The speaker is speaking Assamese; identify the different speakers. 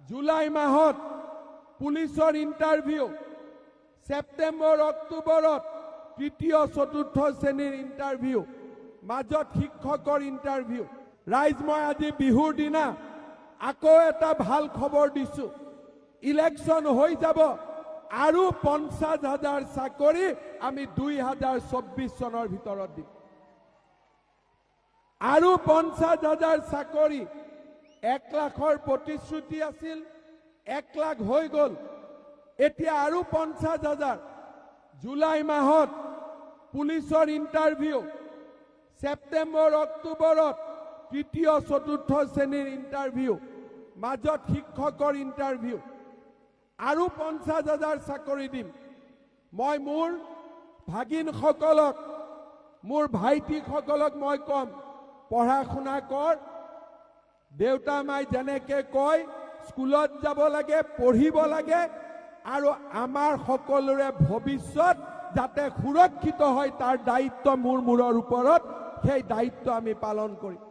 Speaker 1: জুলাই মাহত পুলিচৰ ইণ্টাৰভিউ, ছেপ্টেম্বৰ অক্টোবৰত তৃতীয় চতুৰ্থ শ্ৰেণীৰ ইণ্টাৰভিউ, মাজত শিক্ষকৰ ইণ্টাৰভিউ। ৰাইজ, মই আজি বিহুৰ দিনা আকৌ এটা ভাল খবৰ দিছো। ইলেকশ্যন হৈ যাব আৰু 50,000 চাকৰি আমি 2024 চনৰ ভিতৰত দিম। আৰু 50,000 চাকৰি। 1 লাখৰ প্ৰতিশ্ৰুতি আছিল, 1 লাখ হৈ গ'ল। এতিয়া আৰু 50,000। জুলাই মাহত পুলিচৰ ইণ্টাৰভিউ, ছেপ্টেম্বৰ অক্টোবৰত তৃতীয় চতুৰ্থ শ্ৰেণীৰ ইণ্টাৰভিউ, মাজত শিক্ষকৰ ইণ্টাৰভিউ। আৰু 50,000 চাকৰি দিম। মই মোৰ ভাগিনসকলক, মোৰ ভাইটিসকলক মই কম, পঢ়া শুনা কৰ। দেউতা মাই যেনেকে কয় স্কুলত যাব লাগে, পঢ়িব লাগে, আৰু আমাৰ সকলোৰে ভৱিষ্যত যাতে সুৰক্ষিত হয় তাৰ দায়িত্ব মোৰ মূৰৰ ওপৰত। সেই দায়িত্ব আমি পালন কৰিম।